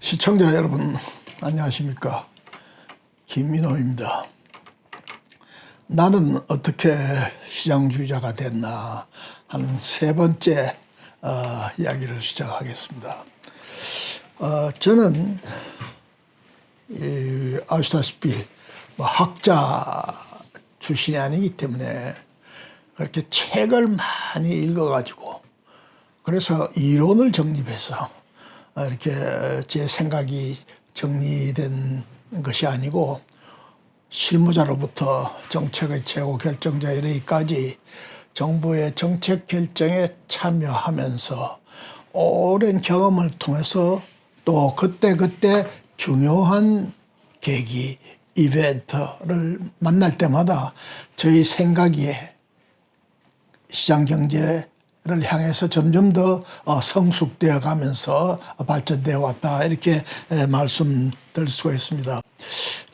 시청자 여러분 안녕하십니까. 김민호입니다. 나는 어떻게 시장주의자가 됐나 하는 세 번째 이야기를 시작하겠습니다. 저는 아시다시피 학자 출신이 아니기 때문에 그렇게 책을 많이 읽어가지고 그래서 이론을 정립해서 이렇게 제 생각이 정리된 것이 아니고 실무자로부터 정책의 최고 결정자 이르기까지 정부의 정책 결정에 참여하면서 오랜 경험을 통해서 또 그때그때 중요한 계기, 이벤트를 만날 때마다 저희 생각이 시장경제를 향해서 점점 더 성숙되어 가면서 발전되어 왔다 이렇게 말씀드릴 수가 있습니다.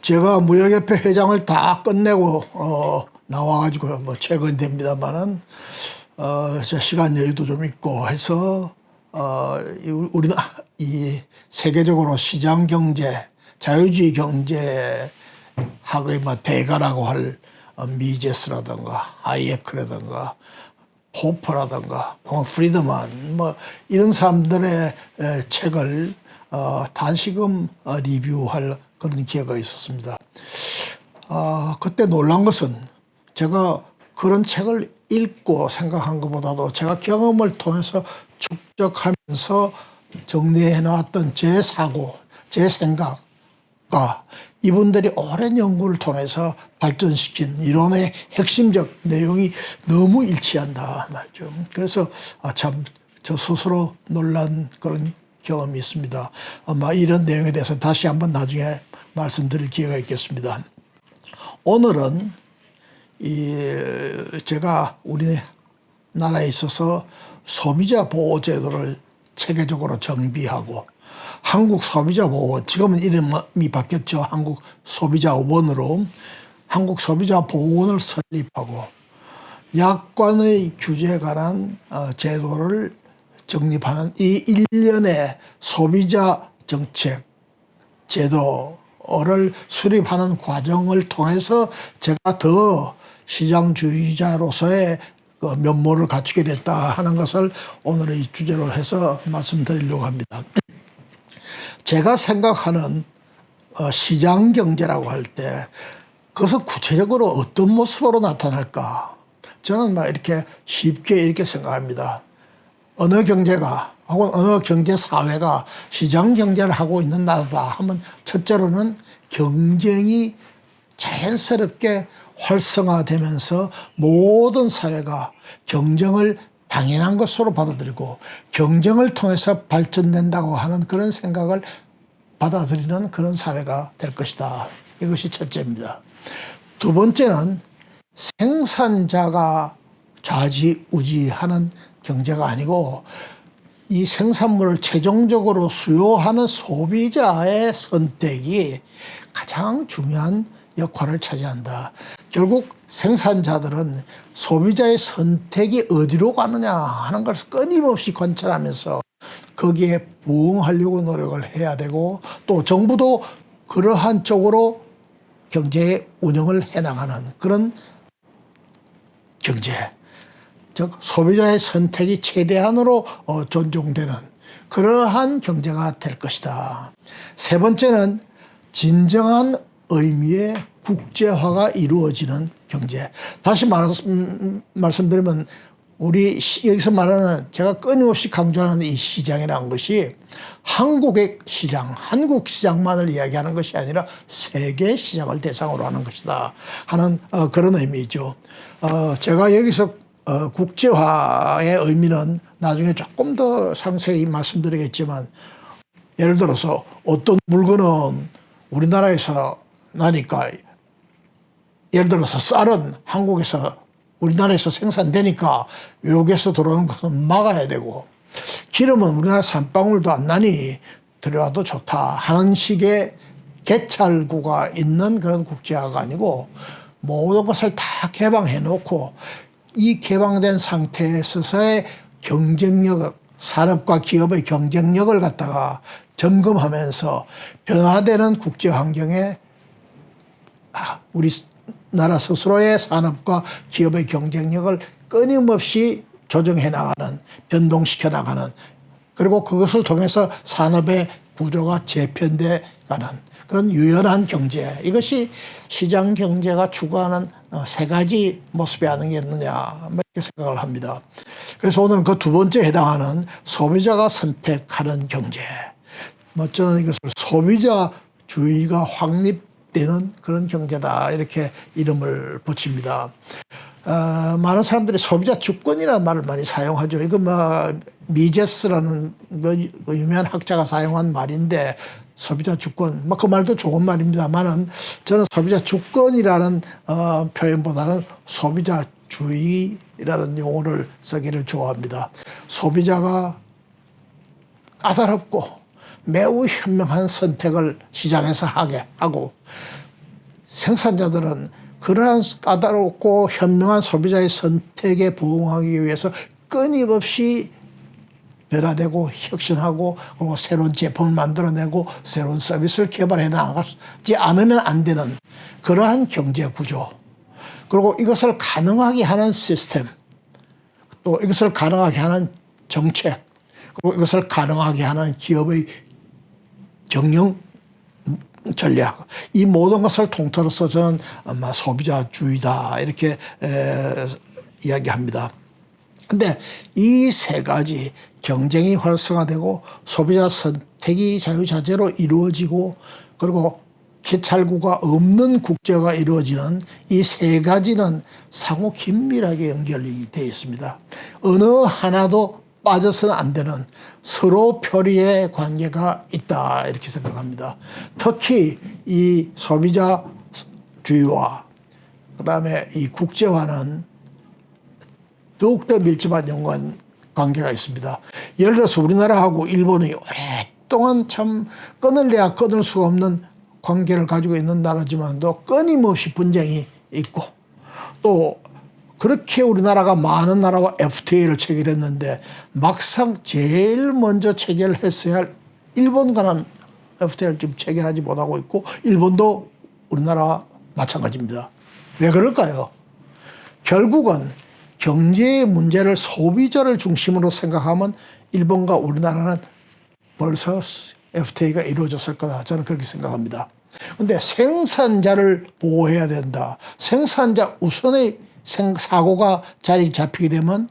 제가 무역협회 회장을 다 끝내고 나와가지고 뭐 최근 됩니다만은 제 시간 여유도 좀 있고 해서 우리나라 이 세계적으로 시장 경제, 자유주의 경제 학의 뭐 대가라고 할 미제스라든가 하이에크라든가 호퍼라든가 프리드만 뭐 이런 사람들의 책을 다시금 리뷰할 그런 기회가 있었습니다. 그때 놀란 것은 제가 그런 책을 읽고 생각한 것보다도 제가 경험을 통해서 축적하면서 정리해 놨던 제 사고, 제 생각과 이분들이 오랜 연구를 통해서 발전시킨 이론의 핵심적 내용이 너무 일치한다 말이죠. 그래서 참 저 스스로 놀란 그런 경험이 있습니다. 아마 이런 내용에 대해서 다시 한번 나중에 말씀드릴 기회가 있겠습니다. 오늘은 제가 우리나라에 있어서 소비자 보호 제도를 체계적으로 정비하고 한국 소비자 보호, 지금은 이름이 바뀌었죠. 한국 소비자원으로 한국 소비자 보호원을 설립하고 약관의 규제에 관한 제도를 정립하는 이 일련의 소비자 정책 제도를 수립하는 과정을 통해서 제가 더 시장주의자로서의 면모를 갖추게 됐다 하는 것을 오늘의 주제로 해서 말씀드리려고 합니다. 제가 생각하는 시장 경제라고 할 때 그것은 구체적으로 어떤 모습으로 나타날까? 저는 막 이렇게 쉽게 이렇게 생각합니다. 어느 경제가 혹은 어느 경제 사회가 시장 경제를 하고 있는 나라다 하면 첫째로는 경쟁이 자연스럽게 활성화되면서 모든 사회가 경쟁을 당연한 것으로 받아들이고 경쟁을 통해서 발전된다고 하는 그런 생각을 받아들이는 그런 사회가 될 것이다. 이것이 첫째입니다. 두 번째는 생산자가 좌지우지하는 경제가 아니고 이 생산물을 최종적으로 수요하는 소비자의 선택이 가장 중요한 역할을 차지한다. 결국 생산자들은 소비자의 선택이 어디로 가느냐 하는 것을 끊임없이 관찰하면서 거기에 부응하려고 노력을 해야 되고 또 정부도 그러한 쪽으로 경제 운영을 해나가는 그런 경제, 즉 소비자의 선택이 최대한으로 존중되는 그러한 경제가 될 것이다. 세 번째는 진정한 의미의 국제화가 이루어지는 경제. 다시 말씀드리면 우리 여기서 말하는 제가 끊임없이 강조하는 이 시장이라는 것이 한국의 시장, 한국 시장만을 이야기하는 것이 아니라 세계 시장을 대상으로 하는 것이다 하는 그런 의미죠. 제가 여기서 국제화의 의미는 나중에 조금 더 상세히 말씀드리겠지만 예를 들어서 어떤 물건은 우리나라에서 나니까 예를 들어서 쌀은 한국에서 우리나라에서 생산되니까 외국에서 들어오는 것은 막아야 되고 기름은 우리나라 산방울도 안 나니 들여와도 좋다 하는 식의 개찰구가 있는 그런 국제화가 아니고 모든 것을 다 개방해 놓고 이 개방된 상태에서의 경쟁력 산업과 기업의 경쟁력을 갖다가 점검하면서 변화되는 국제 환경에 우리 나라 스스로의 산업과 기업의 경쟁력을 끊임없이 조정해 나가는, 변동시켜 나가는, 그리고 그것을 통해서 산업의 구조가 재편돼 가는 그런 유연한 경제, 이것이 시장 경제가 추구하는 세 가지 모습이 아니겠느냐 이렇게 생각을 합니다. 그래서 오늘은 그 두 번째 해당하는 소비자가 선택하는 경제, 저는 이것을 소비자주의가 확립되는 그런 경제다 이렇게 이름을 붙입니다. 많은 사람들이 소비자 주권이라는 말을 많이 사용하죠. 이거 미제스라는 유명한 학자가 사용한 말인데, 소비자 주권, 그 말도 좋은 말입니다만은 저는 소비자 주권이라는 표현보다는 소비자주의라는 용어를 쓰기를 좋아합니다. 소비자가 까다롭고 매우 현명한 선택을 시장에서 하게 하고, 생산자들은 그러한 까다롭고 현명한 소비자의 선택에 부응하기 위해서 끊임없이 변화되고 혁신하고, 그리고 새로운 제품을 만들어내고 새로운 서비스를 개발해 나가지 않으면 안 되는 그러한 경제 구조, 그리고 이것을 가능하게 하는 시스템, 또 이것을 가능하게 하는 정책, 그리고 이것을 가능하게 하는 기업의 경영 전략, 이 모든 것을 통틀어서 저는 아마 소비자주의다 이렇게 이야기합니다. 근데 이 세 가지, 경쟁이 활성화되고 소비자 선택이 자유자재로 이루어지고, 그리고 기찰구가 없는 국제가 이루어지는 이 세 가지는 상호 긴밀하게 연결이 되어 있습니다. 어느 하나도 빠져서는 안 되는 서로 표리의 관계가 있다 이렇게 생각합니다. 특히 이 소비자주의와 그다음에 이 국제화는 더욱더 밀접한 연관 관계가 있습니다. 예를 들어서 우리나라하고 일본이 오랫동안 참 끊을래야 끊을 수가 없는 관계를 가지고 있는 나라지만도 끊임없이 분쟁이 있고, 또 그렇게 우리나라가 많은 나라와 FTA를 체결했는데 막상 제일 먼저 체결했어야 할 일본과는 FTA를 지금 체결하지 못하고 있고, 일본도 우리나라와 마찬가지입니다. 왜 그럴까요? 결국은 경제의 문제를 소비자를 중심으로 생각하면 일본과 우리나라는 벌써 FTA가 이루어졌을 거다, 저는 그렇게 생각합니다. 그런데 생산자를 보호해야 된다, 생산자 우선의 사고가 자리 잡히게 되면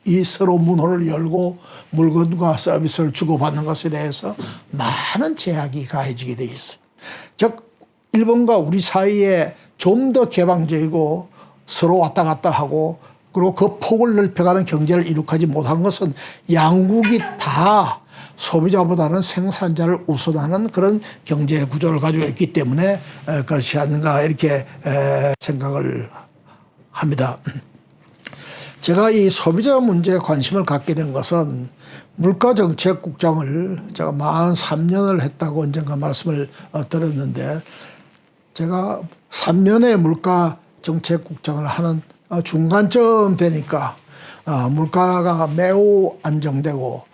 이 서로 문호를 열고 물건과 서비스를 주고받는 것에 대해서 많은 제약이 가해지게 돼 있어요. 즉 일본과 우리 사이에 좀 더 개방적이고 서로 왔다 갔다 하고, 그리고 그 폭을 넓혀가는 경제를 이룩하지 못한 것은 양국이 다 소비자보다는 생산자를 우선하는 그런 경제 구조를 가지고 있기 때문에 그렇지 않는가 이렇게 생각을 합니다. 제가 이 소비자 문제에 관심을 갖게 된 것은 물가정책국장을 제가 43년을 했다고 언젠가 말씀을 들었는데, 제가 3년의 물가정책국장을 하는 중간쯤 되니까 물가가 매우 안정되고,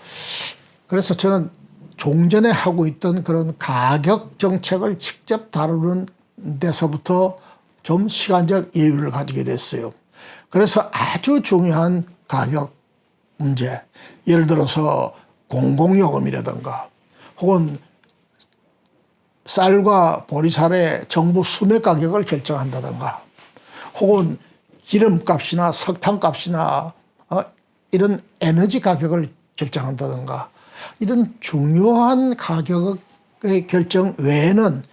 그래서 저는 종전에 하고 있던 그런 가격 정책을 직접 다루는 데서부터 좀 시간적 여유를 가지게 됐어요. 그래서 아주 중요한 가격 문제, 예를 들어서 공공요금이라든가 혹은 쌀과 보리쌀의 정부 수매 가격을 결정한다든가, 혹은 기름값이나 석탄값이나 이런 에너지 가격을 결정한다든가, 이런 중요한 가격의 결정 외에는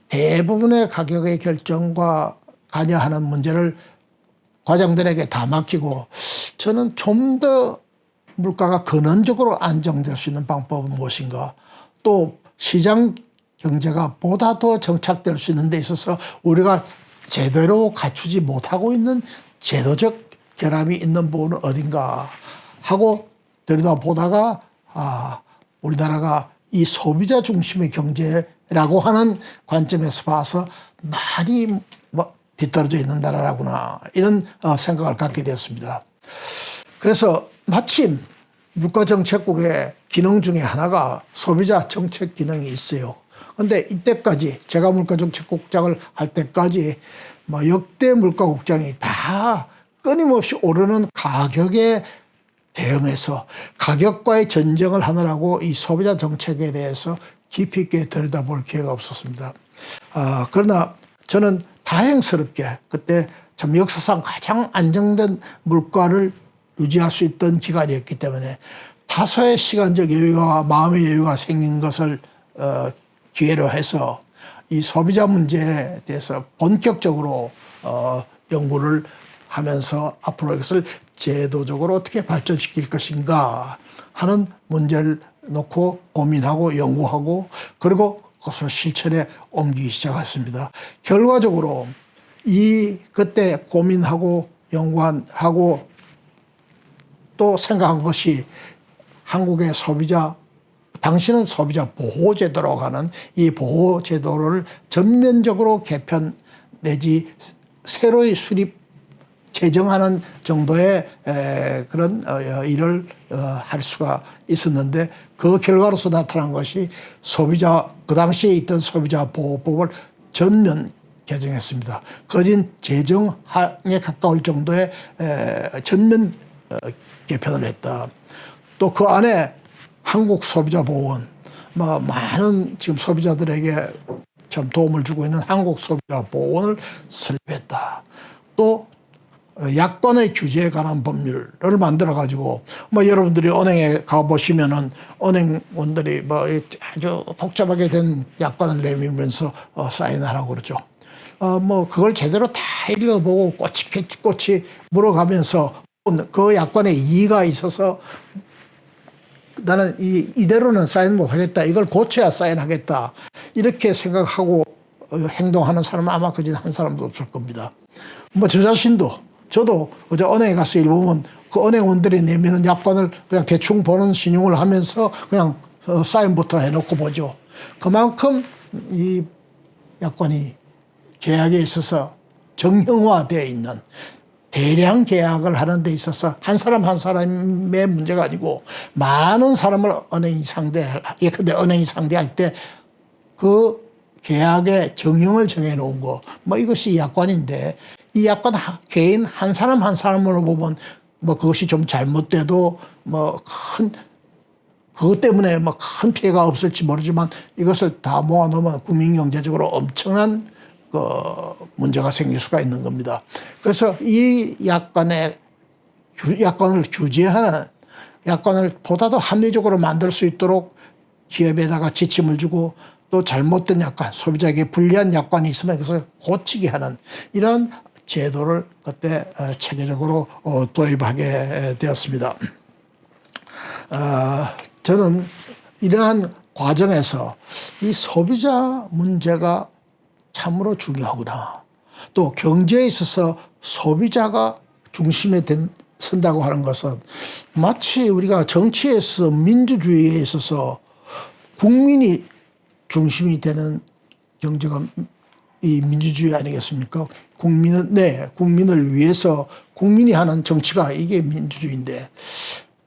대부분의 가격의 결정과 관여하는 문제를 과장들에게 다 맡기고, 저는 좀 더 물가가 근원적으로 안정될 수 있는 방법은 무엇인가, 또 시장 경제가 보다 더 정착될 수 있는 데 있어서 우리가 제대로 갖추지 못하고 있는 제도적 결함이 있는 부분은 어딘가 하고 들여다보다가 우리나라가 이 소비자 중심의 경제라고 하는 관점에서 봐서 많이 뒤떨어져 있는 나라라구나, 이런 생각을 갖게 되었습니다. 그래서 마침 물가정책국의 기능 중에 하나가 소비자 정책 기능이 있어요. 그런데 이때까지 제가 물가정책국장을 할 때까지 뭐 역대 물가국장이 다 끊임없이 오르는 가격에 대응해서 가격과의 전쟁을 하느라고 이 소비자 정책에 대해서 깊이 있게 들여다볼 기회가 없었습니다. 그러나 저는 다행스럽게 그때 참 역사상 가장 안정된 물가를 유지할 수 있던 기간이었기 때문에 다소의 시간적 여유와 마음의 여유가 생긴 것을 기회로 해서 이 소비자 문제에 대해서 본격적으로 연구를 하면서 앞으로 이것을 제도적으로 어떻게 발전시킬 것인가 하는 문제를 놓고 고민하고 연구하고 그리고 그것을 실천에 옮기기 시작했습니다. 결과적으로 이 그때 고민하고 연구하고 또 생각한 것이 한국의 소비자 당시는 소비자 보호제도라고 하는 이 보호제도를 전면적으로 개편 내지 새로이 수립 제정하는 정도의 그런 일을 할 수가 있었는데 그 결과로서 나타난 것이 그 당시에 있던 소비자 보호법을 전면 개정했습니다. 거진 제정에 가까울 정도의 전면 개편을 했다. 또 그 안에 한국소비자보호원, 뭐 많은 지금 소비자들에게 참 도움을 주고 있는 한국소비자보호원을 설립했다. 또 약관의 규제에 관한 법률을 만들어 가지고 뭐 여러분들이 은행에 가 보시면은 은행원들이 뭐 아주 복잡하게 된 약관을 내밀면서 사인하라고 그러죠. 뭐 그걸 제대로 다 읽어보고 꼬치꼬치 물어가면서 그 약관에 이의가 있어서 나는 이대로는 사인 못 하겠다. 이걸 고쳐야 사인하겠다. 이렇게 생각하고 행동하는 사람은 아마 그진 한 사람도 없을 겁니다. 뭐 저 자신도 저도 어제 은행에 가서 일보면 그 은행원들이 내미는 약관을 그냥 대충 보는 신용을 하면서 그냥 사인부터 해놓고 보죠. 그만큼 이 약관이 계약에 있어서 정형화되어 있는 대량 계약을 하는 데 있어서 한 사람 한 사람의 문제가 아니고 많은 사람을 예컨대 은행이 상대할 때 그 계약의 정형을 정해놓은 거, 뭐 이것이 약관인데 이 약관 개인 한 사람 한 사람으로 보면 뭐 그것이 좀 잘못돼도 그것 때문에 뭐 큰 피해가 없을지 모르지만 이것을 다 모아놓으면 국민경제적으로 엄청난 문제가 생길 수가 있는 겁니다. 그래서 이 약관을 규제하는 약관을 보다도 합리적으로 만들 수 있도록 기업에다가 지침을 주고 또 잘못된 약관, 소비자에게 불리한 약관이 있으면 그것을 고치게 하는 이런 제도를 그때 체계적으로 도입하게 되었습니다. 저는 이러한 과정에서 이 소비자 문제가 참으로 중요하구나. 또 경제에 있어서 소비자가 중심에 선다고 하는 것은 마치 우리가 정치에서 민주주의에 있어서 국민이 중심이 되는 경제가 이 민주주의 아니겠습니까? 국민을 위해서 국민이 하는 정치가 이게 민주주의인데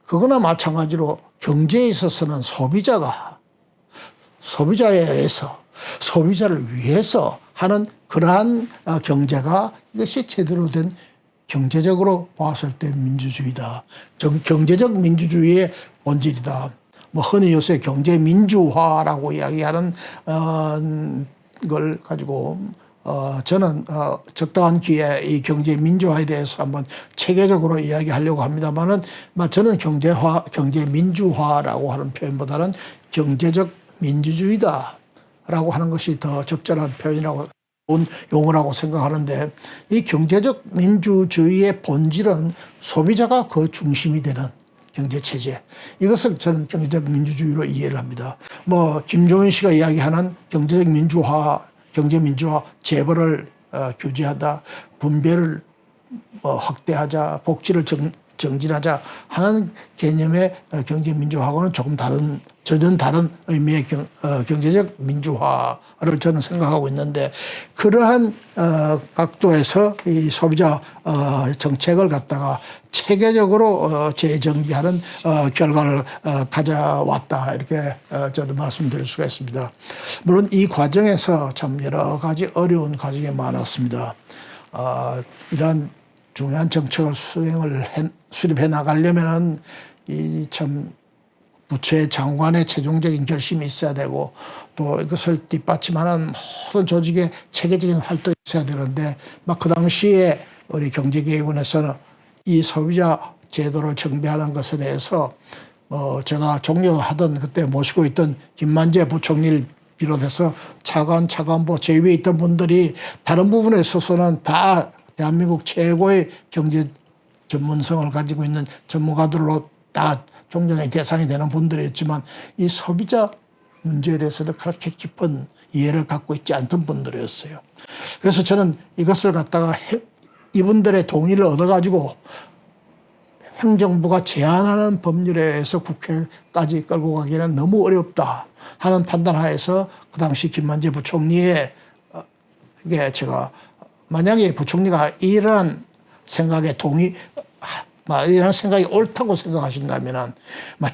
그거나 마찬가지로 경제에 있어서는 소비자에 의해서 소비자를 위해서 하는 그러한 경제가 이것이 제대로 된 경제적으로 봤을 때 민주주의다. 경제적 민주주의의 본질이다. 뭐 흔히 요새 경제 민주화라고 이야기하는 걸 가지고 저는 적당한 기회에 이 경제 민주화에 대해서 한번 체계적으로 이야기하려고 합니다만은 저는 경제 민주화라고 하는 표현보다는 경제적 민주주의다라고 하는 것이 더 적절한 표현이라고 용어라고 생각하는데 이 경제적 민주주의의 본질은 소비자가 그 중심이 되는 경제체제. 이것을 저는 경제적 민주주의로 이해를 합니다. 뭐 김종인 씨가 이야기하는 경제적 민주화, 경제민주화, 재벌을 규제하다, 분배를 확대하자, 복지를 정진하자 하는 개념의 경제민주화하고는 조금 다른 전혀 다른 의미의 경제적 민주화를 저는 생각하고 있는데, 그러한 각도에서 이 소비자 정책을 갖다가 체계적으로 재정비하는 결과를 가져왔다, 이렇게 저는 말씀드릴 수가 있습니다. 물론 이 과정에서 참 여러 가지 어려운 과정이 많았습니다. 이러한 중요한 정책을 수립해 나가려면은 이 참 부처의 장관의 최종적인 결심이 있어야 되고, 또 이것을 뒷받침하는 모든 조직의 체계적인 활동이 있어야 되는데, 막 그 당시에 우리 경제개혁원에서는 이 소비자 제도를 정비하는 것에 대해서 제가 존경하던, 그때 모시고 있던 김만재 부총리를 비롯해서 차관보 제위에 있던 분들이 다른 부분에 있어서는 다 대한민국 최고의 경제 전문성을 가지고 있는 전문가들로 다 존경의 대상이 되는 분들이었지만, 이 소비자 문제에 대해서는 그렇게 깊은 이해를 갖고 있지 않던 분들이었어요. 그래서 저는 이것을 갖다가 이분들의 동의를 얻어가지고 행정부가 제안하는 법률에 의해서 국회까지 끌고 가기는 너무 어렵다 하는 판단하에서 그 당시 김만재 부총리의 제가, 만약에 부총리가 이러한 생각에 이런 생각이 옳다고 생각하신다면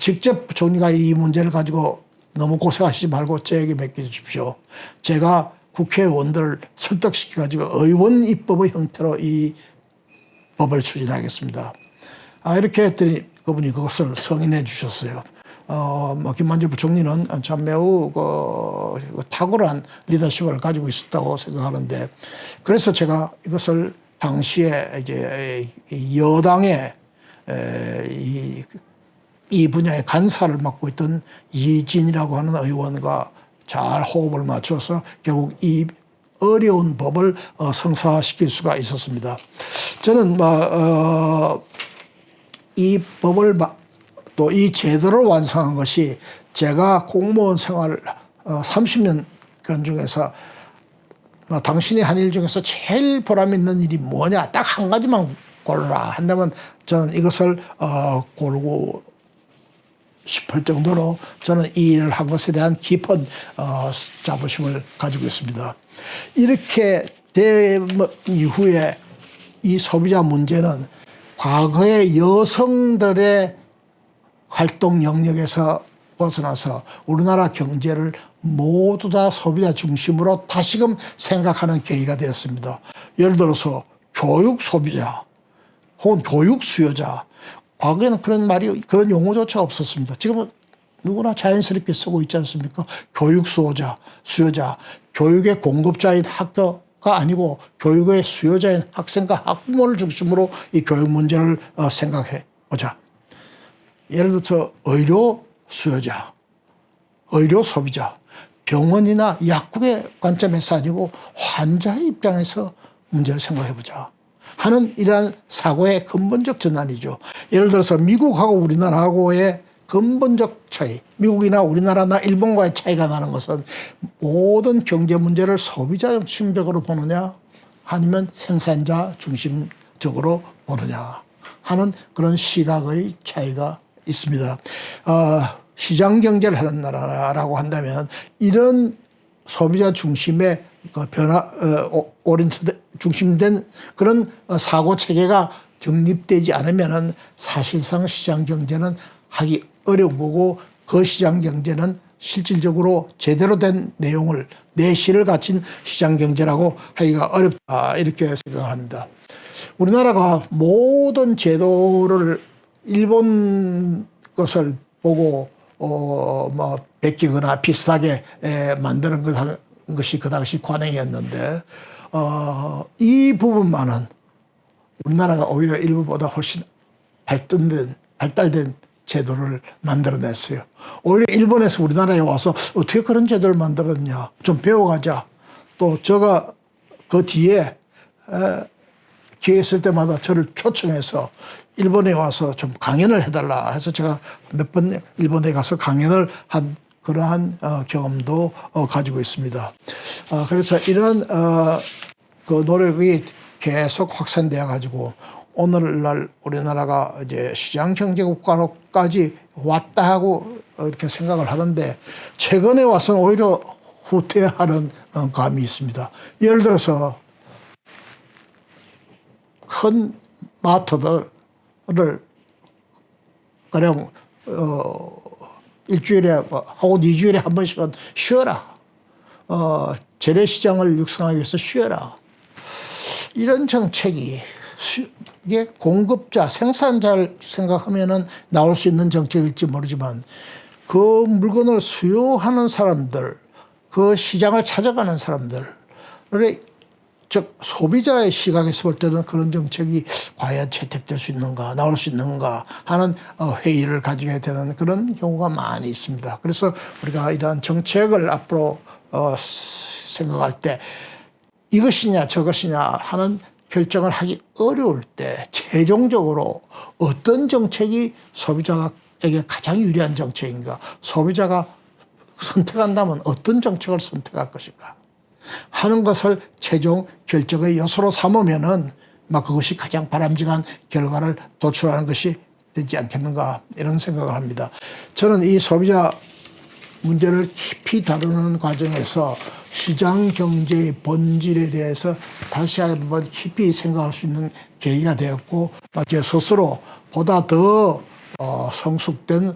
직접 부총리가 이 문제를 가지고 너무 고생하시지 말고 저에게 맡겨주십시오. 제가 국회의원들을 설득시켜가지고 의원 입법의 형태로 이 법을 추진하겠습니다. 이렇게 했더니 그분이 그것을 승인해 주셨어요. 김만재 부총리는 참 매우 탁월한 리더십을 가지고 있었다고 생각하는데, 그래서 제가 이것을 당시에 이제 여당의 이 분야의 간사를 맡고 있던 이진이라고 하는 의원과 잘 호흡을 맞춰서 결국 이 어려운 법을 성사시킬 수가 있었습니다. 저는 이 법을 또 이 제도를 완성한 것이, 제가 공무원 생활 30년간 중에서 당신이 한 일 중에서 제일 보람 있는 일이 뭐냐, 딱 한 가지만 고르라 한다면 저는 이것을 고르고 싶을 정도로 저는 이 일을 한 것에 대한 깊은 자부심을 가지고 있습니다. 이렇게 된 이후에 이 소비자 문제는 과거의 여성들의 활동 영역에서 벗어나서 우리나라 경제를 모두 다 소비자 중심으로 다시금 생각하는 계기가 되었습니다. 예를 들어서 교육 소비자 혹은 교육 수요자, 과거에는 그런 용어조차 없었습니다. 지금은 누구나 자연스럽게 쓰고 있지 않습니까? 교육 수요자, 교육의 공급자인 학교가 아니고 교육의 수요자인 학생과 학부모를 중심으로 이 교육 문제를 생각해 보자. 예를 들어서 의료 수요자, 의료 소비자, 병원이나 약국의 관점에서 아니고 환자의 입장에서 문제를 생각해 보자 하는 이러한 사고의 근본적 전환이죠. 예를 들어서 미국하고 우리나라하고의 근본적 차이, 미국이나 우리나라나 일본과의 차이가 나는 것은 모든 경제 문제를 소비자 중심적으로 보느냐 아니면 생산자 중심적으로 보느냐 하는 그런 시각의 차이가 있습니다. 시장 경제를 하는 나라라고 한다면 이런 소비자 중심의 중심된 그런 사고 체계가 정립되지 않으면은 사실상 시장 경제는 하기 어려운 거고, 그 시장 경제는 실질적으로 제대로 된 내용을, 내실을 갖춘 시장 경제라고 하기가 어렵다, 이렇게 생각합니다. 우리나라가 모든 제도를 일본 것을 보고 베끼거나 비슷하게 만드는 것이 그 당시 관행이었는데, 이 부분만은 우리나라가 오히려 일본보다 훨씬 발달된 제도를 만들어냈어요. 오히려 일본에서 우리나라에 와서 어떻게 그런 제도를 만들었냐, 좀 배워가자. 또 제가 그 뒤에 기회 있을 때마다 저를 초청해서 일본에 와서 좀 강연을 해달라 해서 제가 몇 번 일본에 가서 강연을 한 그러한 경험도 가지고 있습니다. 그래서 이런 그 노력이 계속 확산되어 가지고 오늘날 우리나라가 이제 시장 경제 국가로까지 왔다 하고 이렇게 생각을 하는데 최근에 와서는 오히려 후퇴하는 감이 있습니다. 예를 들어서 큰 마트들을 그냥 일주일에 혹은 2주일에 한 번씩은 쉬어라. 재래시장을 육성하기 위해서 쉬어라. 이런 정책이 이게 공급자, 생산자를 생각하면은 나올 수 있는 정책일지 모르지만 그 물건을 수요하는 사람들, 그 시장을 찾아가는 사람들, 즉 소비자의 시각에서 볼 때는 그런 정책이 과연 채택될 수 있는가, 나올 수 있는가 하는 회의를 가지게 되는 그런 경우가 많이 있습니다. 그래서 우리가 이러한 정책을 앞으로 생각할 때 이것이냐 저것이냐 하는 결정을 하기 어려울 때 최종적으로 어떤 정책이 소비자에게 가장 유리한 정책인가, 소비자가 선택한다면 어떤 정책을 선택할 것인가 하는 것을 최종 결정의 요소로 삼으면은 그것이 가장 바람직한 결과를 도출하는 것이 되지 않겠는가 이런 생각을 합니다. 저는 이 소비자 문제를 깊이 다루는 과정에서 시장 경제의 본질에 대해서 다시 한번 깊이 생각할 수 있는 계기가 되었고 제 스스로 보다 더 성숙된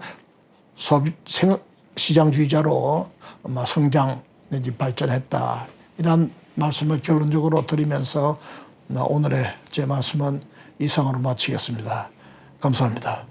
시장주의자로 성장 내지 발전했다. 이런 말씀을 결론적으로 드리면서 오늘의 제 말씀은 이상으로 마치겠습니다. 감사합니다.